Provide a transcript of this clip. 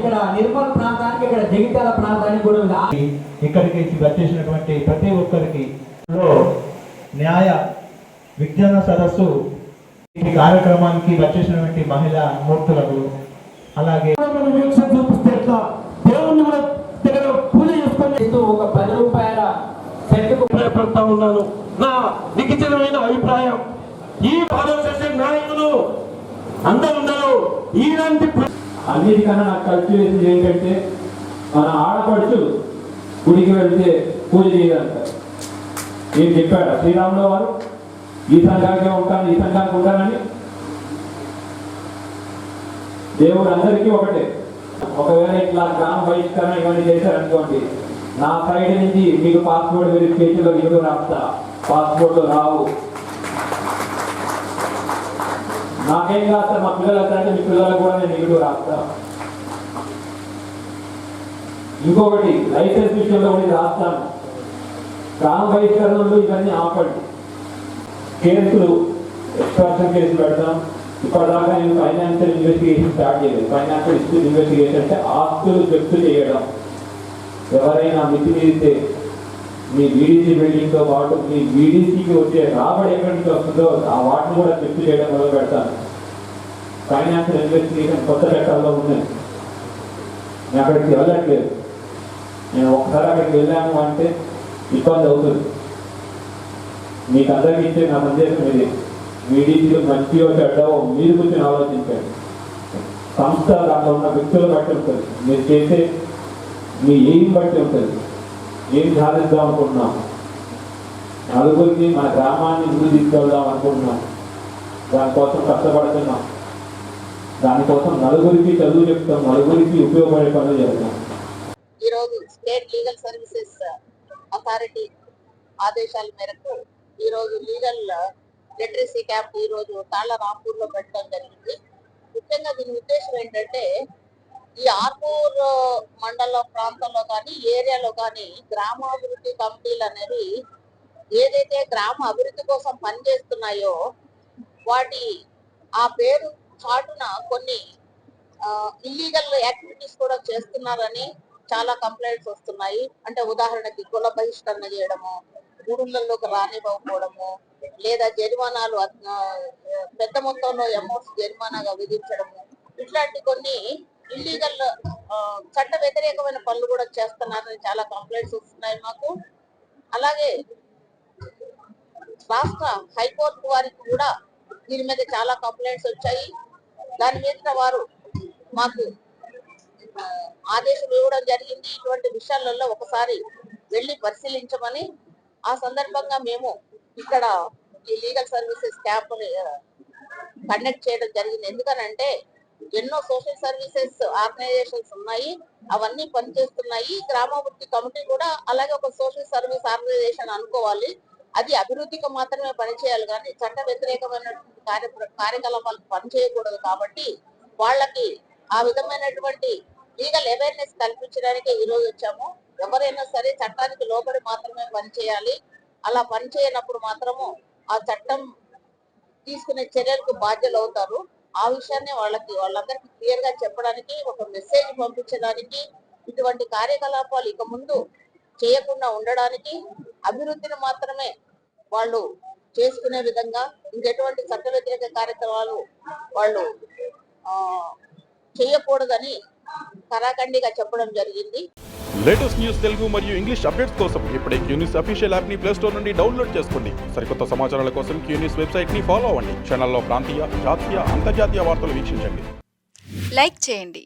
ఇక్కడ నిర్మల్ ప్రాంతానికి, ఇక్కడ జగిత్యాల ప్రాంతానికి కూడా ఇక్కడికి వచ్చేసినటువంటి ప్రతి ఒక్కరికి న్యాయ విజ్ఞాన సదస్సు ఈ కార్యక్రమానికి వచ్చేసినటువంటి మహిళా మూర్తులకు, అలాగే పూజ చేసుకుని ఒక 10 రూపాయల సెట్కు భయపడతా ఉన్నాను. నా లిఖితమైన అభిప్రాయం, ఈ ఆలోచించే నాయకులు అందరూ ఉన్నారు. ఇలాంటి అన్నిటికన్నా నాకు ఖర్చు వేసింది ఏంటంటే, మన ఆడపడుచు గుడికి వెళ్తే పూజ చేయాలంట. ఏం చెప్పాడు శ్రీరాములు వారు? ఈ సంఘానికే ఉంటాను, ఈ సంఘానికి ఉంటానని. దేవుడు అందరికీ ఒకటే. ఒకవేళ ఇట్లా గ్రామ బహిష్కరణ ఇవన్నీ చేశారనుకోండి, నా సైడ్ నుంచి మీకు పాస్పోర్ట్ వెరిఫికేషన్లో ఇవ్వడం రాస్తా, పాస్పోర్ట్లు రావు. నాకేం రాస్తా, మా పిల్లలు వస్తారంటే మీ పిల్లలకు కూడా నేను ఇవ్వడం రాస్తా. ఇంకొకటి లైసెన్స్ విషయంలో కూడా రాస్తాను. గ్రామ బహిష్కరణలు ఇవన్నీ ఆపండి. కేసులు ఎక్స్ట్రాక్షన్ కేసులు పెడతాం. ఇప్పటిదాకా నేను ఫైనాన్షియల్ ఇన్వెస్టిగేషన్ స్టార్ట్ చేయలేదు. ఫైనాన్షియల్ ఇన్వెస్టిగేషన్ అంటే ఆస్తులు జప్తు చేయడం. ఎవరైనా మితిమీరితే మీ బీడీసీ బిల్డింగ్తో పాటు మీ బీడీసీకి వచ్చే రాబడి ఎక్కడి నుంచి వస్తుందో ఆ వాటిని కూడా జప్తు చేయడం మొదలు పెడతాను. ఫైనాన్షియల్ ఇన్వెస్టిగేషన్ కొత్త చట్టాల్లో ఉన్నాయి. నేను అక్కడికి వెళ్ళట్లేదు. నేను ఒకసారి అక్కడికి వెళ్ళాను అంటే ఇబ్బంది అవుతుంది. మీకు అందరికీ ఇచ్చే నా సందేశం ఇది, బీడీసీలు మంచిగా చెడ్డవో మీరు కూర్చొని ఆలోచించండి. సంస్థ దాంట్లో ఉన్న వ్యక్తులు బట్టి ఉంటుంది, మీరు చేసే మీ ఏం బట్టి ఉంటుంది. ఏం సాధిద్దాం అనుకుంటున్నాం, నలుగురికి మన గ్రామాన్ని ముందు తీసుకెళ్దాం అనుకుంటున్నాం, దానికోసం కష్టపడుతున్నాం, దానికోసం నలుగురికి చదువు చెప్తాం, నలుగురికి ఉపయోగపడే పనులు చేస్తాం. ఈరోజు స్టేట్ లీగల్ సర్వీసెస్ అథారిటీ ఆదేశాల మేరకు ఈరోజు లీగల్ లిటరసీ క్యాంప్ ఈరోజు తాళ్లరాంపూర్లో పెట్టడం జరిగింది. ముఖ్యంగా దీని ఉద్దేశం ఏంటంటే, ఈ ఆర్మూర్ మండల ప్రాంతంలో కానీ ఏరియాలో కానీ గ్రామాభివృద్ధి కమిటీలు అనేవి ఏదైతే గ్రామ అభివృద్ధి కోసం పనిచేస్తున్నాయో వాటి ఆ పేరు చాటున కొన్ని ఇల్లీగల్ యాక్టివిటీస్ కూడా చేస్తున్నారని చాలా కంప్లైంట్స్ వస్తున్నాయి. అంటే ఉదాహరణకి కుల బహిష్కరణ చేయడము, ఊరులలోకి రానివ్వకపోవడము, లేదా జరిమానాలు పెద్ద మొత్తంలో అమౌంట్స్ జరిమానాగా విధించడము, ఇట్లాంటి కొన్ని ఇల్లీగల్ చట్ట వ్యతిరేకమైన పనులు కూడా చేస్తున్నారని చాలా కంప్లైంట్స్ వస్తున్నాయి మాకు. అలాగే రాష్ట్ర హైకోర్టు వారికి కూడా దీని మీద చాలా కంప్లైంట్స్ వచ్చాయి. దాని మీద వారు మాకు ఆదేశాలు ఇవ్వడం జరిగింది. ఇటువంటి విషయాలలో ఒకసారి వెళ్ళి పరిశీలించమని. ఆ సందర్భంగా మేము ఇక్కడ ఈ లీగల్ సర్వీసెస్ క్యాంప్ కండక్ట్ చేయడం జరిగింది. ఎందుకనంటే ఎన్నో సోషల్ సర్వీసెస్ ఆర్గనైజేషన్స్ ఉన్నాయి, అవన్నీ పనిచేస్తున్నాయి. గ్రామాభివృద్ధి కమిటీ కూడా అలాగే ఒక సోషల్ సర్వీస్ ఆర్గనైజేషన్ అనుకోవాలి. అది అభివృద్ధికి మాత్రమే పనిచేయాలి, కానీ చట్ట వ్యతిరేకమైనటువంటి కార్యకలాపాలు పనిచేయకూడదు. కాబట్టి వాళ్ళకి ఆ విధమైనటువంటి లీగల్ అవేర్నెస్ కల్పించడానికి ఈ రోజు వచ్చాము. ఎవరైనా సరే చట్టానికి లోబడి మాత్రమే పనిచేయాలి. అలా పనిచేయనప్పుడు మాత్రము ఆ చట్టం తీసుకునే చర్యలకు బాధ్యులు అవుతారు. ఆ విషయాన్ని వాళ్ళందరికీ క్లియర్ గా చెప్పడానికి, ఒక మెసేజ్ పంపించడానికి, ఇటువంటి కార్యకలాపాలు ఇక ముందు చేయకుండా ఉండడానికి, అభివృద్ధిని మాత్రమే వాళ్ళు చేసుకునే విధంగా ఇంకెటువంటి చట్ట వ్యతిరేక కార్యక్రమాలు వాళ్ళు చేయకూడదని కరాఖండిగా చెప్పడం జరిగింది. లేటెస్ట్ న్యూస్ తెలుగు మరియు ఇంగ్లీష్ అప్డేట్స్ కోసం ఇప్పుడే క్యూన్యూస్ అఫీషియల్ యాప్ ని ప్లే స్టోర్ నుండి డౌన్లోడ్ చేసుకోండి. సరికొత్త సమాచారాల కోసం క్యూన్యూస్ వెబ్సైట్ ని ఫాలో అవ్వండి. ఛానల్లో ప్రాంతీయ, జాతీయ, అంతర్జాతీయ వార్తలు వీక్షించండి. లైక్ చేయండి.